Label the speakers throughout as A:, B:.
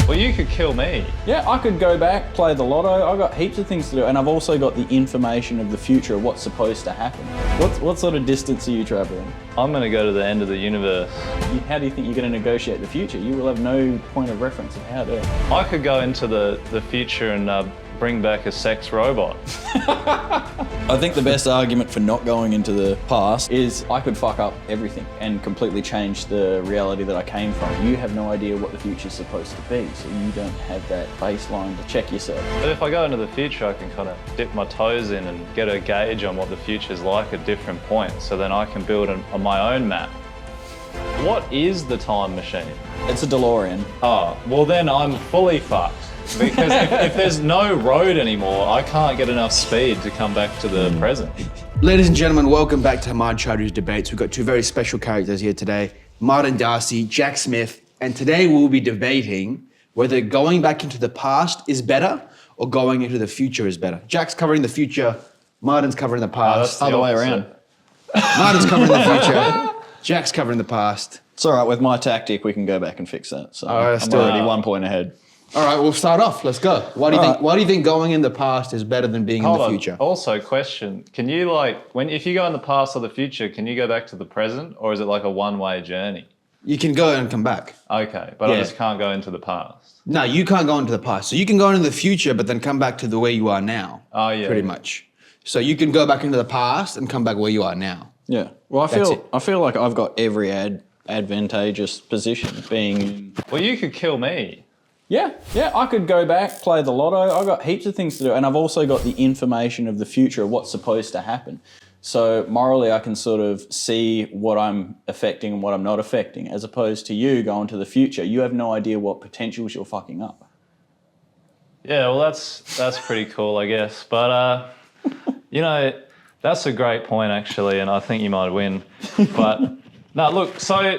A: Well, you could kill me.
B: Yeah, I could go back, play the lotto. I've got heaps of things to do, and I've also got the information of the future of what's supposed to happen. What sort of distance are you traveling?
A: I'm gonna go to the end of the universe.
B: How do you think you're going to negotiate the future? You will have no point of reference of how to.
A: I could go into the future and bring back a sex robot.
B: I think the best argument for not going into the past is I could fuck up everything and completely change the reality that I came from. You have no idea what the future's supposed to be, so you don't have that baseline to check yourself.
A: But if I go into the future, I can kind of dip my toes in and get a gauge on what the future's like at different points, so then I can build my own map. What is the time machine?
B: It's a DeLorean.
A: Oh, well then I'm fully fucked. Because if there's no road anymore, I can't get enough speed to come back to the present.
C: Ladies and gentlemen, welcome back to Ahmad Chowdhury's Debates. We've got two very special characters here today, Martin Darcy, Jack Smith, and today we'll be debating whether going back into the past is better or going into the future is better. Jack's covering the future, Martin's covering the past.
B: Other way around.
C: Martin's covering the future, Jack's covering the past.
B: It's all right, with my tactic, we can go back and fix that. So I'm already 1 point ahead.
C: All right, we'll start off. Let's go. Why do you think going in the past is better than being in the future?
A: Also, question: can you if you go in the past or the future, can you go back to the present, or is it like a one-way journey?
C: You can go and come back.
A: Okay, but I just can't go into the past.
C: No, you can't go into the past. So you can go into the future, but then come back to the way you are now.
A: Oh yeah,
C: pretty much. So you can go back into the past and come back where you are now.
B: Yeah. Well, I feel like I've got every advantageous position being.
A: Well, you could kill me.
B: Yeah, I could go back, play the lotto. I've got heaps of things to do, and I've also got the information of the future of what's supposed to happen. So morally, I can sort of see what I'm affecting and what I'm not affecting, as opposed to you going to the future. You have no idea what potentials you're fucking up.
A: Yeah, well, that's pretty cool, I guess. But that's a great point actually, and I think you might win. But no, look, so.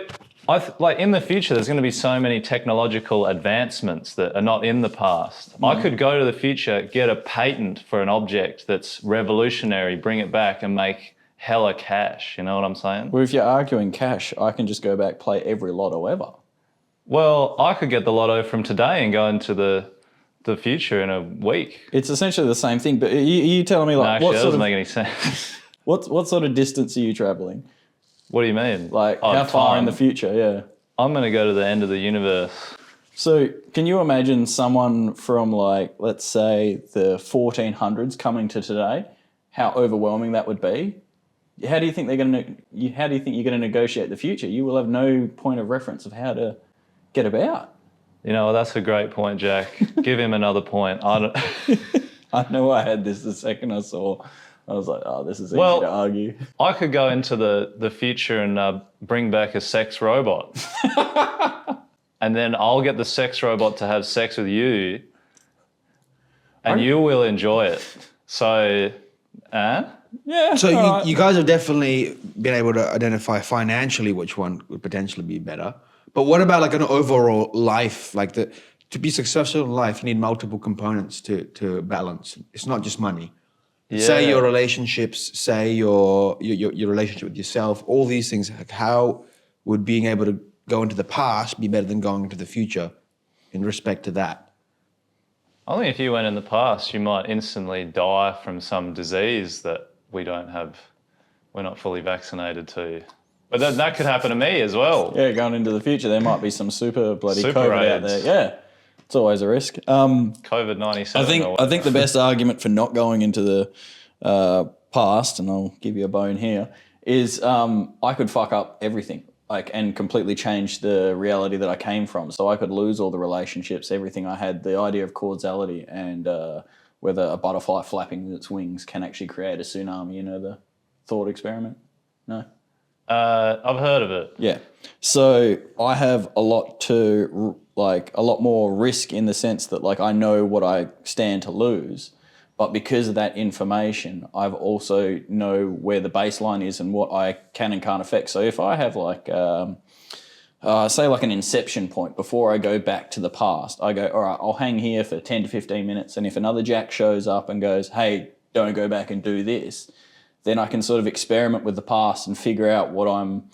A: In the future, there's going to be so many technological advancements that are not in the past. I could go to the future, get a patent for an object that's revolutionary, bring it back and make hella cash. You know what I'm saying?
B: Well, if you're arguing cash, I can just go back, play every lotto ever.
A: Well, I could get the lotto from today and go into the future in a week.
B: It's essentially the same thing, but you telling me like...
A: No, actually, that doesn't make any sense.
B: What sort of distance are you travelling?
A: What do you mean?
B: How far in the future, yeah.
A: I'm going to go to the end of the universe.
B: So can you imagine someone from let's say the 1400s coming to today? How overwhelming that would be? How do you think you're going to negotiate the future? You will have no point of reference of how to get about.
A: You know, that's a great point, Jack. Give him another point.
B: I know I had this the second I saw. I was like, oh, this is easy to argue.
A: I could go into the future and bring back a sex robot. And then I'll get the sex robot to have sex with you and you will enjoy it. So,
B: Yeah.
C: So you guys have definitely been able to identify financially which one would potentially be better. But what about an overall life? To be successful in life, you need multiple components to balance. It's not just money. Yeah. Say your relationships, say your relationship with yourself, all these things. How would being able to go into the past be better than going into the future in respect to that?
A: I think if you went in the past, you might instantly die from some disease that we're not fully vaccinated to. But that could happen to me as well.
B: Yeah, going into the future, there might be some super
A: COVID
B: out there. Yeah. It's always a risk.
A: COVID-97.
B: I think the best argument for not going into the past, and I'll give you a bone here, is I could fuck up everything and completely change the reality that I came from. So I could lose all the relationships, everything I had, the idea of causality and whether a butterfly flapping its wings can actually create a tsunami. You know the thought experiment? No?
A: I've heard of it.
B: Yeah. So I have a lot more risk in the sense that I know what I stand to lose, but because of that information, I've also know where the baseline is and what I can and can't affect. So if I have say an inception point before I go back to the past, I go, all right, I'll hang here for 10 to 15 minutes. And if another Jack shows up and goes, hey, don't go back and do this, then I can sort of experiment with the past and figure out what I'm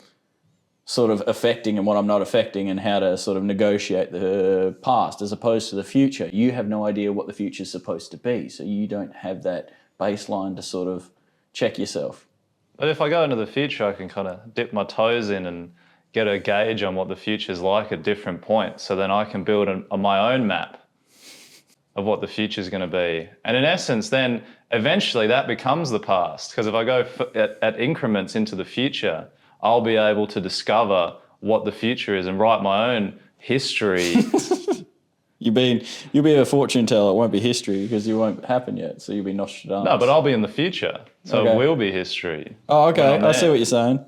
B: sort of affecting and what I'm not affecting, and how to sort of negotiate the past as opposed to the future. You have no idea what the future is supposed to be, so you don't have that baseline to sort of check yourself.
A: But if I go into the future, I can kind of dip my toes in and get a gauge on what the future's like at different points. So then I can build my own map of what the future's going to be. And in essence, then eventually that becomes the past. Because if I go at increments into the future, I'll be able to discover what the future is and write my own history.
B: You'll be a fortune teller. It won't be history because you won't happen yet. So you'll be Nostradamus.
A: No, but I'll be in the future. So
B: Okay.
A: It will be history.
B: Oh, okay.
A: when I'm
B: I see
A: there.
B: what you're saying.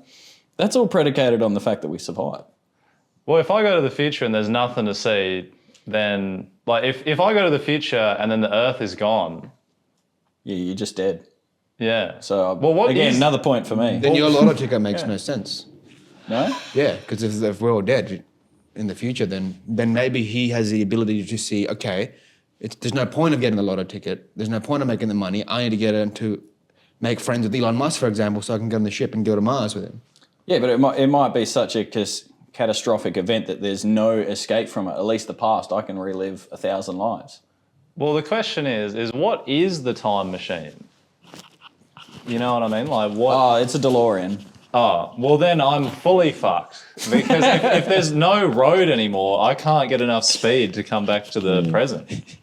B: That's all predicated on the fact that we survive.
A: Well, if I go to the future and there's nothing to see, then like if I go to the future and then the Earth is gone,
B: Yeah, you're just dead.
A: yeah.
B: So
A: Well, what
B: again,
A: is-
B: another point for me.
C: Then your lotto ticket makes no sense.
B: No?
C: Yeah, because if we're all dead in the future, then maybe he has the ability to see, okay, there's no point of getting the lotto ticket. There's no point of making the money. I need to get into make friends with Elon Musk, for example, so I can get on the ship and go to Mars with him.
B: Yeah, but it might be such a catastrophic event that there's no escape from it. At least the past, I can relive 1,000 lives.
A: Well, the question is what is the time machine? You know what I mean? Like what?
B: Oh, it's a DeLorean.
A: Oh, well then I'm fully fucked because if there's no road anymore, I can't get enough speed to come back to the present.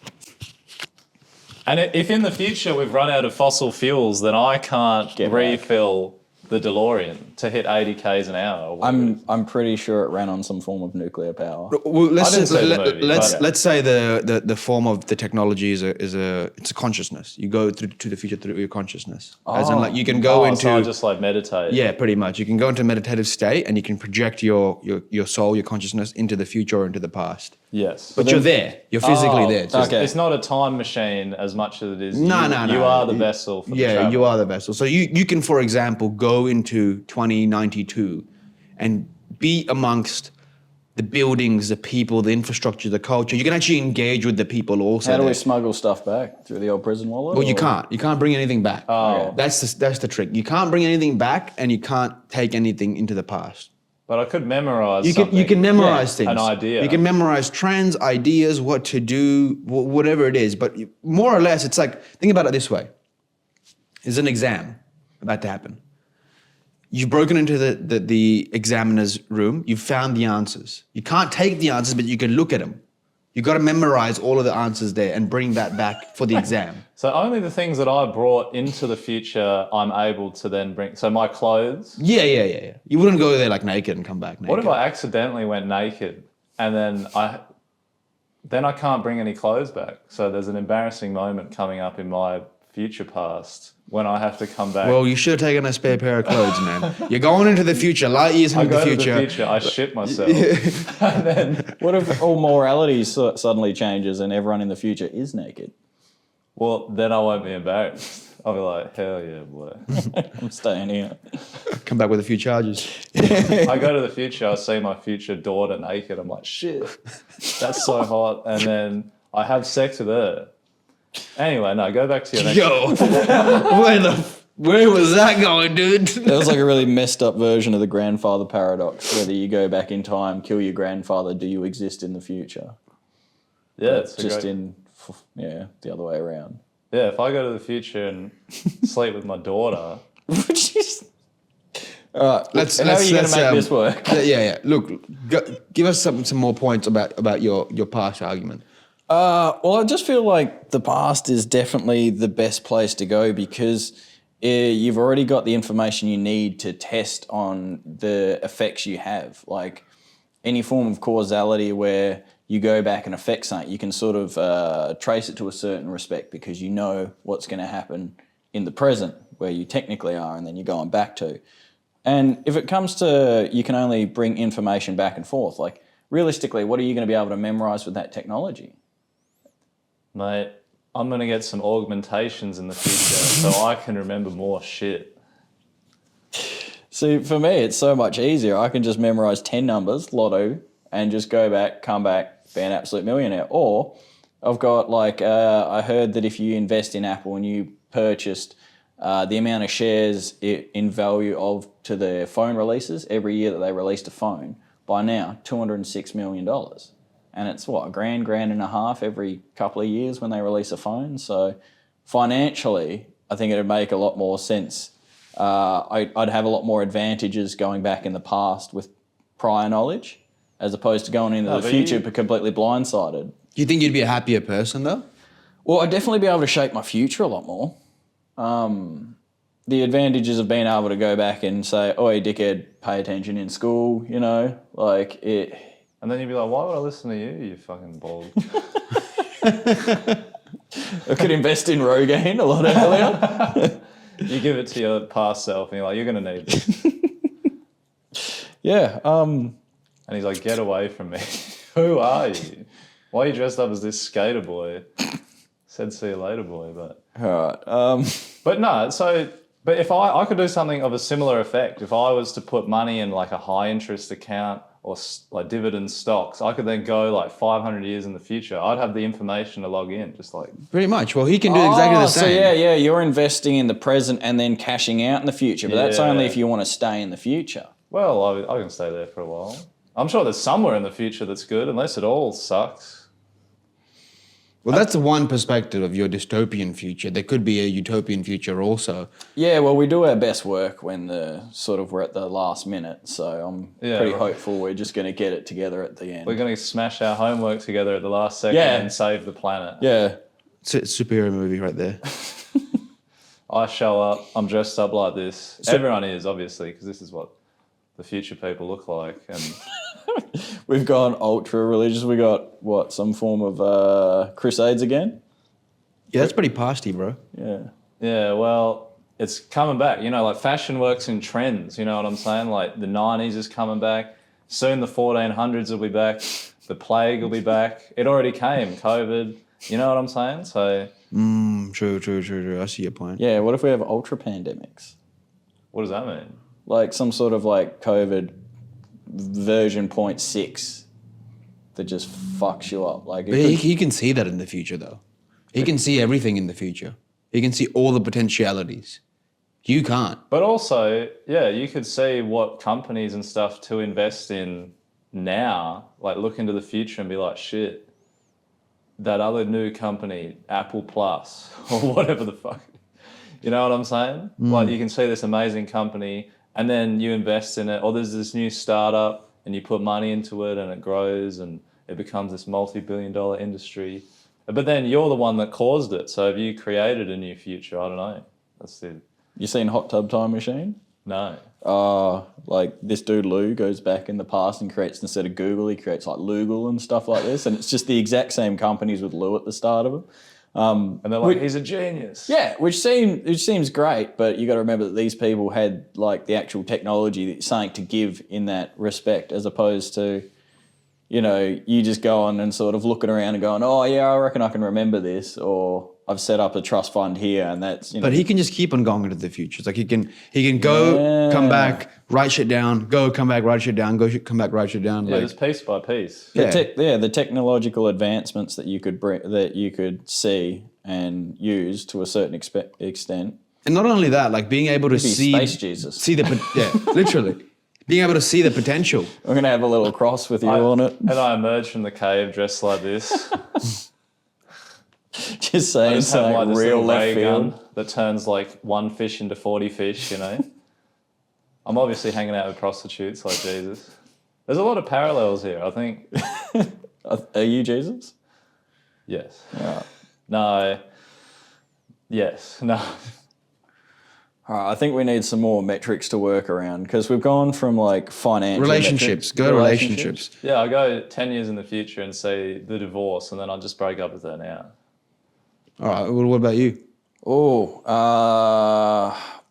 A: And if in the future we've run out of fossil fuels, then I can't
B: Get back.
A: refill the DeLorean to hit 80 k's an hour. or whatever.
B: I'm pretty sure it ran on some form of nuclear power.
C: Well,
A: I didn't see the movie, but-
C: let's say the form of the technology is a consciousness. You go to the future through your consciousness. As in, like you can go into
A: So I just like meditate.
C: yeah, pretty much. You can go into a meditative state and you can project your soul, your consciousness into the future or into the past.
A: Yes.
C: But you're there. You're physically there. It's just-
B: okay.
A: It's not a time machine as much as it is.
C: No.
A: You are the vessel for the travel.
C: you are the vessel. So you can, for example, go into 2092 and be amongst the buildings, the people, the infrastructure, the culture. You can actually engage with the people also.
B: How do
C: there.
B: we smuggle stuff back through the old prison wallet?
C: Well, you
B: or-
C: can't. You can't bring anything back.
A: Oh.
C: That's the trick. You can't bring anything back, and you can't take anything into the past.
A: But I could memorize
C: You
A: something.
C: can memorize things.
A: An idea.
C: You can memorize trends, ideas, what to do, whatever it is. But more or less, it's like, think about it this way. There's an exam about to happen. You've broken into the examiner's room. You've found the answers. You can't take the answers, but you can look at them. You've got to memorize all of the answers there and bring that back for the exam.
A: So only the things that I brought into the future, I'm able to then bring. So my clothes.
C: Yeah. You wouldn't go there like naked and come back naked.
A: What if I accidentally went naked and then I can't bring any clothes back? So there's an embarrassing moment coming up in my future past when I have to come back.
C: Well, you should have taken a spare pair of clothes, man. You're going into the future, light years
A: I
C: into
A: go
C: the
A: to
C: future.
A: the future, I shit myself. And then,
B: What if all morality suddenly changes and everyone in the future is naked?
A: well, then I won't be embarrassed. I'll be like, hell yeah, boy.
B: I'm staying here.
C: Come back with a few charges.
A: I go to the future, I see my future daughter naked. I'm like, shit, that's so hot. And then I have sex with her. Anyway, no, go back to your next.
C: Yo, where was that going, dude?
B: That was like a really messed up version of the grandfather paradox. Whether you go back in time, kill your grandfather, do you exist in the future?
A: Yeah, it's
B: Just
A: great.
B: the other way around.
A: Yeah, if I go to the future and sleep with my daughter,
B: All right,
C: Let's-
B: how are you going to make this work?
C: Yeah. Look, give us some more points about your past argument.
B: Well, I just feel like the past is definitely the best place to go because you've already got the information you need to test on the effects you have. Like any form of causality where you go back and affect something, you can sort of trace it to a certain respect because you know what's going to happen in the present where you technically are and then you're going back to. And if it comes to you can only bring information back and forth, like realistically, what are you going to be able to memorize with that technology?
A: mate, I'm going to get some augmentations in the future so I can remember more shit.
B: See, for me, it's so much easier. I can just memorize 10 numbers, lotto, and just go back, come back, be an absolute millionaire. Or I've got like, I heard that if you invest in Apple and you purchased the amount of shares in value to the phone releases every year that they released a phone, by now $206 million. And it's what, a grand and a half every couple of years when they release a phone. So financially, I think it'd make a lot more sense. I'd have a lot more advantages going back in the past with prior knowledge, as opposed to going into the future completely blindsided.
C: Do you think you'd be a happier person though?
B: Well, I'd definitely be able to shape my future a lot more. The advantages of being able to go back and say, "Oi, dickhead, pay attention in school," you know, like it.
A: And then you'd be like, why would I listen to you, you fucking bald?
B: I could invest in Rogaine a lot earlier.
A: You give it to your past self and you're like, you're going to need this.
B: Yeah.
A: And he's like, get away from me. Who are you? Why are you dressed up as this skater boy? Said see you later, boy. But
B: All right.
A: But no, so... But if I could do something of a similar effect, if I was to put money in like a high interest account or like dividend stocks, I could then go like 500 years in the future. I'd have the information to log in, just like...
C: Pretty much. Well, he can do exactly the same.
B: So yeah, you're investing in the present and then cashing out in the future, but that's only if you want to stay in the future.
A: Well, I can stay there for a while. I'm sure there's somewhere in the future that's good, unless it all sucks.
C: Well, that's one perspective of your dystopian future. There could be a utopian future also.
B: Yeah, well, we do our best work when we're at the last minute, so I'm pretty hopeful we're just going to get it together at the end.
A: We're going to smash our homework together at the last second and save the planet.
B: Yeah.
C: It's a superhero movie right there.
A: I show up, I'm dressed up like this. Everyone is, obviously, because this is what the future people look like. And
B: we've gone ultra religious. We got, what, some form of crusades again?
C: Yeah, that's pretty pasty, bro.
B: Yeah.
A: Yeah, well, it's coming back. You know, like fashion works in trends, you know what I'm saying? Like the 90s is coming back. Soon the 1400s will be back. The plague will be back. It already came, COVID. You know what I'm saying? So...
C: True. I see your point.
B: Yeah, what if we have ultra pandemics?
A: What does that mean?
B: Like some sort of like COVID version 0.6 that just fucks you up. Like
C: But he can see that in the future, though. He can see everything in the future. He can see all the potentialities. You can't.
A: But also, yeah, you could see what companies and stuff to invest in now, like look into the future and be like, shit, that other new company, Apple Plus, or whatever the fuck. You know what I'm saying? Like you can see this amazing company and then you invest in it, or there's this new startup and you put money into it and it grows and it becomes this multi-billion-dollar industry. But then you're the one that caused it. So have you created a new future? I don't know. That's the...
B: You seen Hot Tub Time Machine?
A: No.
B: Like this dude Lou goes back in the past and creates, instead of Google, he creates like Loogle and stuff like this. And it's just the exact same companies with Lou at the start of it.
A: And they're like, he's a genius.
B: Yeah, which seems great, but you got to remember that these people had like the actual technology, something to give in that respect, as opposed to, you know, you just going and sort of looking around and going, oh yeah, I reckon I can remember this, or I've set up a trust fund here, and that's, you know.
C: But he can just keep on going into the future. It's like he can go, come back, write shit down, go, come back, write shit down, go, come back, write shit down.
A: Yeah,
C: like,
A: just piece by piece.
B: The technological advancements that you could bring, that you could see and use to a certain extent.
C: And not only that, like being able to see
B: Space Jesus.
C: see the literally being able to see the potential.
B: I'm gonna have a little cross with you on it.
A: And I emerged from the cave dressed like this.
B: Just saying,
A: I just have like this
B: real
A: little
B: left
A: ray
B: field.
A: gun that turns like one fish into 40 fish, you know. I'm obviously hanging out with prostitutes like Jesus. There's a lot of parallels here, I think.
B: Are you Jesus?
A: Yes.
B: Yeah.
A: No. Yes. No.
B: All right, I think we need some more metrics to work around, because we've gone from like financial
C: Relationships.
B: metrics.
C: Go to relationships.
A: Yeah, I go 10 years in the future and see the divorce, and then I just break up with her now.
C: All right. Well, what about you?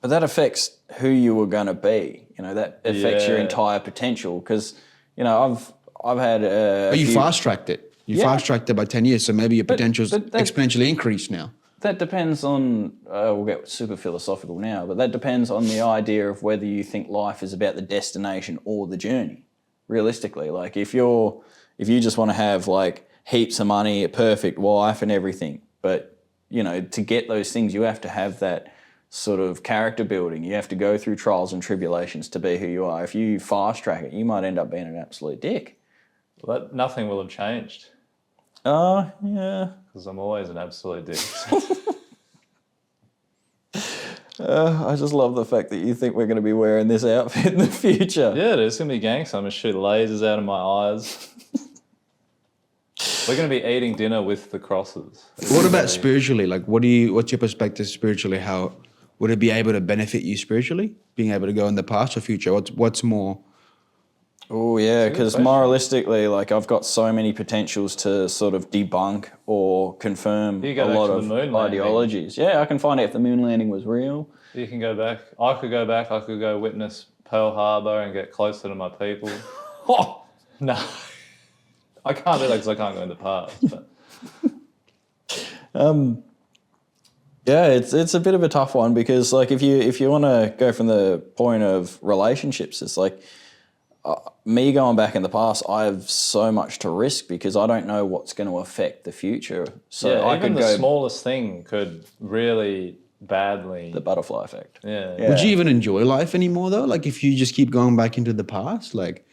B: But that affects who you were going to be. You know, that affects your entire potential, because, you know, I've had
C: But you fast tracked it. You fast tracked it by 10 years, so maybe your potential's exponentially increased now.
B: That depends on, we'll get super philosophical now, but that depends on the idea of whether you think life is about the destination or the journey, realistically. Like if you just want to have like heaps of money, a perfect wife and everything, but, you know, to get those things, you have to have that sort of character building. You have to go through trials and tribulations to be who you are. If you fast track it, you might end up being an absolute dick.
A: Well, nothing will have changed
B: Oh, yeah.
A: because I'm always an absolute dick.
B: I just love the fact that you think we're going to be wearing this outfit in the future.
A: Yeah, there's going to be gangster. I'm going to shoot lasers out of my eyes. We're going to be eating dinner with the crosses.
C: What about spiritually? Like, what's your perspective spiritually? How would it be able to benefit you spiritually? Being able to go in the past or future? What's more?
B: Oh, yeah, because
A: question.
B: moralistically, like, I've got so many potentials to sort of debunk or confirm
A: You
B: a
A: go back
B: lot
A: to the
B: of
A: moon landing.
B: ideologies. Yeah, I can find out if the moon landing was real.
A: You can go back. I could go back. I could go witness Pearl Harbor and get closer to my people.
B: Oh,
A: No. I can't do that because I can't go in the past. But
B: yeah, it's a bit of a tough one because, like, if you want to go from the point of relationships, it's like me going back in the past. I have so much to risk because I don't know what's going to affect the future. So
A: yeah,
B: I
A: even
B: could
A: the
B: go
A: smallest thing could really badly.
B: the butterfly effect.
A: Yeah.
B: Yeah.
C: Would you even enjoy life anymore though? Like, if you just keep going back into the past, like,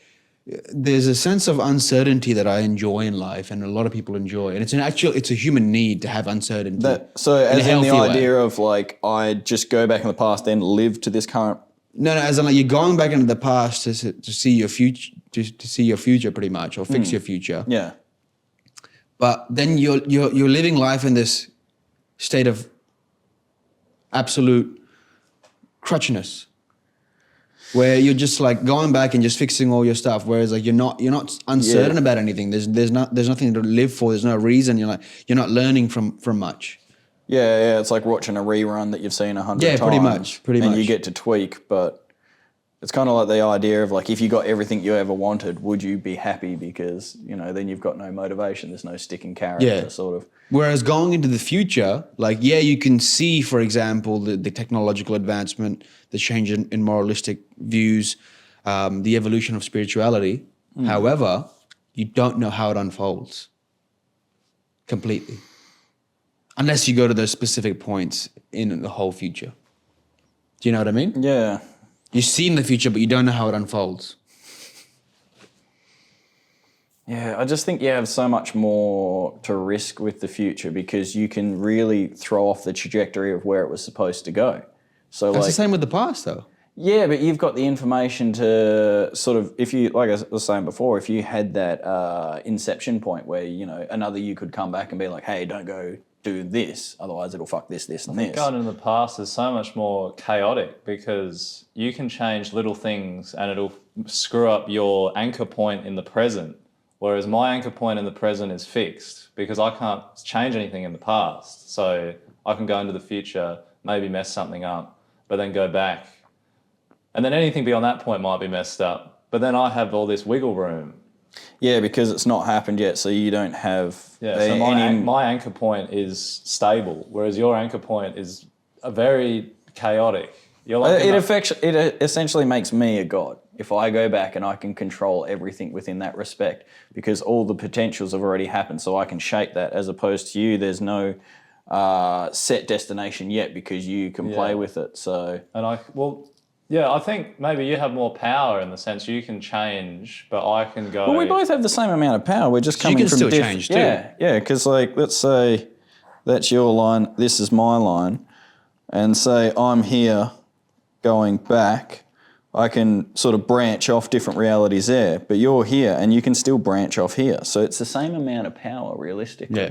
C: there's a sense of uncertainty that I enjoy in life, and a lot of people enjoy, and it's a human need to have uncertainty.
B: So
C: in a
B: as in the
C: healthy way.
B: idea of like I just go back in the past, then live to this current.
C: No, as in like you're going back into the past to see your future, to see your future pretty much, or fix your future.
B: Yeah.
C: But then you're living life in this state of absolute crutchiness, where you're just like going back and just fixing all your stuff. Whereas like you're not uncertain about anything. There's nothing to live for. There's no reason. You're not learning from much.
B: Yeah, it's like watching a rerun that you've seen 100 times.
C: Yeah, pretty much.
B: And you get to tweak, but it's kind of like the idea of like if you got everything you ever wanted, would you be happy? Because, then you've got no motivation. There's no sticking character sort of.
C: Whereas going into the future, like, yeah, you can see, for example, the technological advancement, the change in moralistic views, the evolution of spirituality. However, you don't know how it unfolds completely. Unless you go to those specific points in the whole future. Do you know what I mean?
B: Yeah.
C: You've seen the future, but you don't know how it unfolds.
B: Yeah, I just think you have so much more to risk with the future because you can really throw off the trajectory of where it was supposed to go. So
C: That's
B: like,
C: the same with the past, though.
B: yeah, but you've got the information to sort of, if you, like I was saying before, if you had that inception point where, another you could come back and be like, hey, don't go do this, otherwise it'll fuck this, this, and this.
A: Going into the past is so much more chaotic because you can change little things and it'll screw up your anchor point in the present. Whereas my anchor point in the present is fixed because I can't change anything in the past. So I can go into the future, maybe mess something up, but then go back. And then anything beyond that point might be messed up. But then I have all this wiggle room.
B: Yeah, because it's not happened yet, so you don't have
A: So my anchor point is stable, whereas your anchor point is a very chaotic. You're like
B: it essentially makes me a god if I go back and I can control everything within that respect because all the potentials have already happened, so I can shape that. As opposed to you, there's no set destination yet because you can play with it. So
A: I think maybe you have more power in the sense you can change, but I can go.
B: Well, we both have the same amount of power. We're just coming
C: you can
B: from
C: still
B: different.
C: change too.
B: Yeah, because like let's say that's your line, this is my line, and say I'm here going back. I can sort of branch off different realities there, but you're here and you can still branch off here. So it's the same amount of power, realistically.
C: Yeah.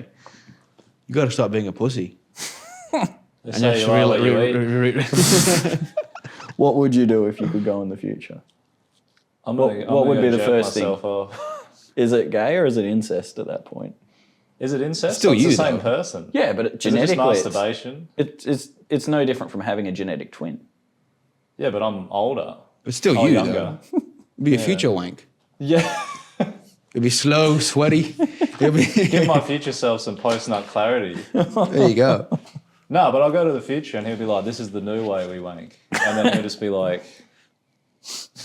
C: You got to stop being a pussy.
A: They say you are what you eat.
B: What would you do if you could go in the future? What would be the first thing? Is it gay or is it incest at that point?
A: Is it incest?
C: Still
A: It's
C: you,
A: the same
C: though.
A: person.
B: Yeah, but genetically,
A: Is it just masturbation?
B: it's no different from having a genetic twin.
A: Yeah, but I'm older.
C: But still
A: Oh,
C: you,
A: younger.
C: though. It'd be a future wank.
A: Yeah.
C: It'd be slow, sweaty. It'd be
A: Give my future self some post-nut clarity.
C: There you go.
A: No, but I'll go to the future and he'll be like, this is the new way we wank. And then he'll just be like,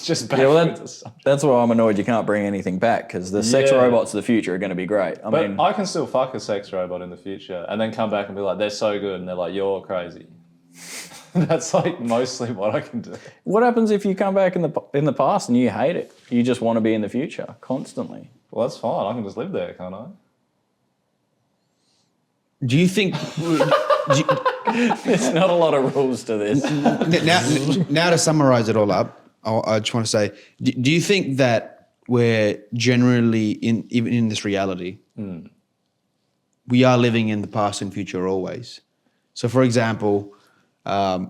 A: just back
B: That's why I'm annoyed you can't bring anything back because the sex
A: Yeah.
B: robots of the future are going to be great. I
A: But I can still fuck a sex robot in the future and then come back and be like, they're so good. And they're like, you're crazy. That's like mostly what I can do.
B: What happens if you come back in the past and you hate it? You just want to be in the future constantly.
A: Well, that's fine. I can just live there, can't I?
C: Do you think?
B: There's not a lot of rules to this.
C: Now to summarize it all up, I just want to say: do you think that we're generally even in this reality, we are living in the past and future always? So, for example,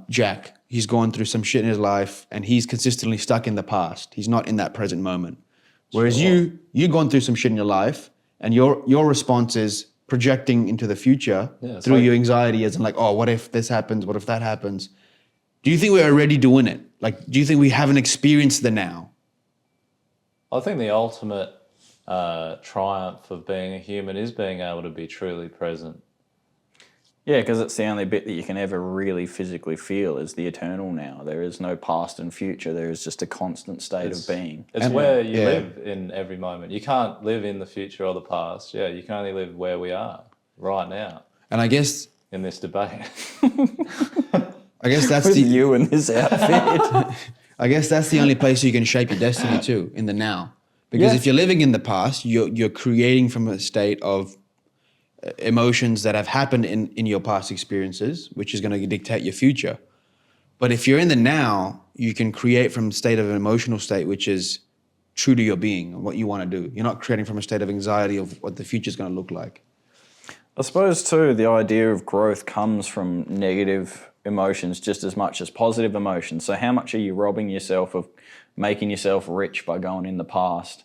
C: Jack, he's gone through some shit in his life, and he's consistently stuck in the past. He's not in that present moment. Whereas you've gone through some shit in your life, and your response is projecting into the future through your anxiety, as in like, oh, what if this happens? What if that happens? Do you think we're already doing it? Like, do you think we haven't experienced the now?
A: I think the ultimate triumph of being a human is being able to be truly present.
B: Yeah, because it's the only bit that you can ever really physically feel is the eternal now. There is no past and future. There is just a constant state of being.
A: It's where you live in every moment. You can't live in the future or the past. Yeah, you can only live where we are right now.
C: And I guess
A: in this debate,
C: I guess that's
B: with you in this outfit.
C: I guess that's the only place you can shape your destiny to, in the now. Because if you're living in the past, you're creating from a state of emotions that have happened in your past experiences, which is going to dictate your future. But if you're in the now, you can create from a state of an emotional state, which is true to your being and what you want to do. You're not creating from a state of anxiety of what the future is going to look like.
B: I suppose too, the idea of growth comes from negative emotions just as much as positive emotions. So how much are you robbing yourself of making yourself rich by going in the past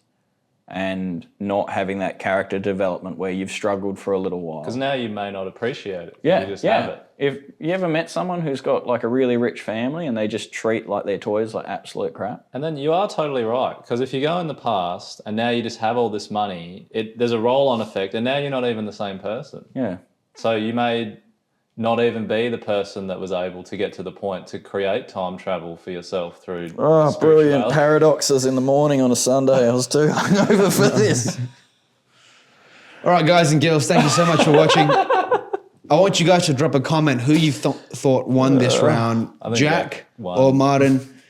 B: and not having that character development where you've struggled for a little while?
A: Because now you may not appreciate it.
B: Yeah,
A: you just have it.
B: If you ever met someone who's got like a really rich family and they just treat like their toys like absolute crap.
A: And then you are totally right. Because if you go in the past and now you just have all this money, there's a roll-on effect and now you're not even the same person.
B: Yeah.
A: So you may not even be the person that was able to get to the point to create time travel for yourself through
B: Brilliant paradoxes in the morning on a Sunday. I was too hungover for this.
C: All right, guys and girls, thank you so much for watching. I want you guys to drop a comment who you thought won this round, Jack or Martin.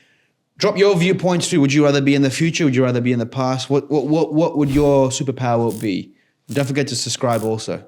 C: Drop your viewpoints too. Would you rather be in the future? Would you rather be in the past? What would your superpower be? Don't forget to subscribe also.